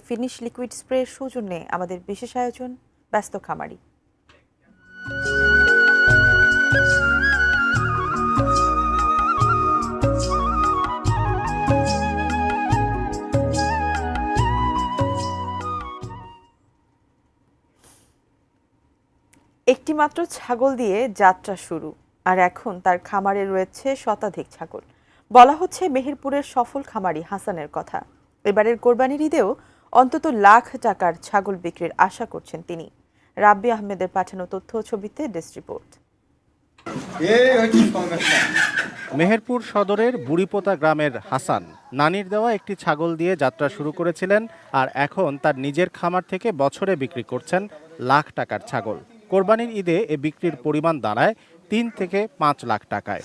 Finish liquid স্প্রের সৌজন্যে আমাদের বিশেষ আয়োজন ব্যস্ত খামারি। একটি মাত্র ছাগল দিয়ে যাত্রা শুরু, আর এখন তার খামারে রয়েছে শতাধিক ছাগল। বলা হচ্ছে মেহেরপুরের সফল খামারি হাসানের কথা। এবারের কোরবানির ঈদেও অন্তত লাখ টাকার ছাগল বিক্রির আশা করছেন তিনি। রাব্বি আহমেদের পাঠানো তথ্য ছবিতে ডেস্ক রিপোর্ট। মেহেরপুর সদরের বুড়িপোতা গ্রামের হাসান নানির দেওয়া একটি ছাগল দিয়ে যাত্রা শুরু করেছিলেন, আর এখন তার নিজের খামার থেকে বছরে বিক্রি করছেন লাখ টাকার ছাগল। কোরবানির ঈদে এ বিক্রির পরিমাণ দাঁড়ায় ৩ থেকে ৫ লাখ টাকায়।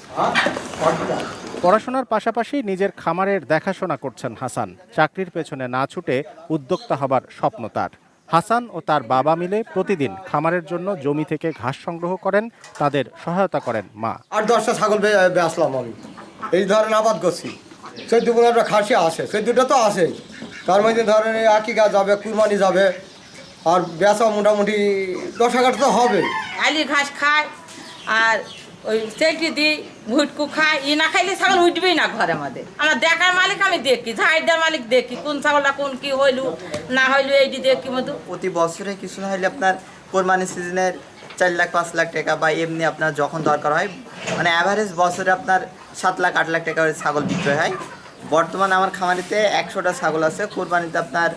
পড়াশোনার পাশাপাশি নিজের খামারের দেখাশোনা করছেন হাসান। চাকরির পেছনে না ছুটে উদ্যোক্তা হবার স্বপ্ন তার। হাসান ও তার বাবা মিলে প্রতিদিন খামারের জন্য জমি থেকে ঘাস সংগ্রহ করেন, তাদের সহায়তা করেন মা। ৮-১০টা ছাগল বেচলাম আমি, এই ধরেন আবাদ করছি। ১৪-১৫টা খাসি আসে, ১৪টা তো আসে। তার মধ্যে ধরেন আকিকা যাবে, কুরবানি যাবে, আর বেচা মোটামুটি ১০-১১টা তো হবে। আলি ঘাস খায় আর ওই চেটি দিই, ভুটকু খায়। ই না খাইলে ছাগল উঠবেই না ঘরে আমাদের। আমার দেখার মালিক আমি দেখি, ঝাড় মালিক দেখি, কোন ছাগলটা কোন কি হইলু না হইলু এইটি দেখি মতো। প্রতি বছরে কিছু না হলে আপনার কোরবানি সিজনের ৪ লাখ ৫ লাখ টাকা বা এমনি আপনার যখন দরকার হয়, মানে অ্যাভারেজ বছরে আপনার ৭ লাখ ৮ লাখ টাকা ছাগল বিক্রয় হয়। বর্তমানে আমার খামারিতে ১০০টা ছাগল আছে। কোরবানিতে আপনার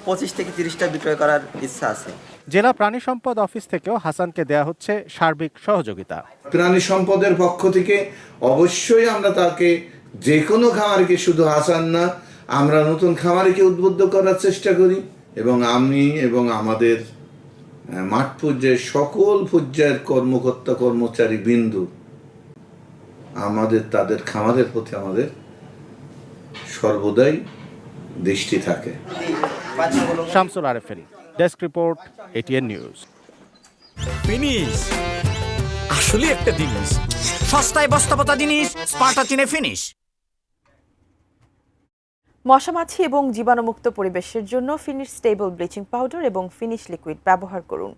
২৫ থেকে ৩০টা বিক্রয় করার ইচ্ছা আছে। জেলা প্রাণী সম্পদ অফিস থেকেও হাসানকে দেয়া হচ্ছে সার্বিক সহযোগিতা। প্রাণী সম্পদের পক্ষ থেকে অবশ্যই আমরা তাকে, যে কোনো খামারিকে, শুধু হাসান না, আমরা নতুন খামারিকে উদ্বুদ্ধ করার চেষ্টা করি, এবং আমি এবং আমাদের মাঠ পর্যায়ে সকল পর্যায়ের কর্মকর্তা কর্মচারী বিন্দু আমাদের তাদের খামারের প্রতি আমাদের সর্বদাই দৃষ্টি থাকে। Shamsul Arefin, desk report, ATN news. Finish আসলে একটা জিনিস, সস্তায় বস্তাপতা জিনিস, স্পার্টা চিনে ফিনিশ। মশামাছি এবং জীবাণুমুক্ত পরিবেশের জন্য ফিনিশ স্টেবল ব্লিচিং পাউডার এবং ফিনিশ লিকুইড ব্যবহার করুন।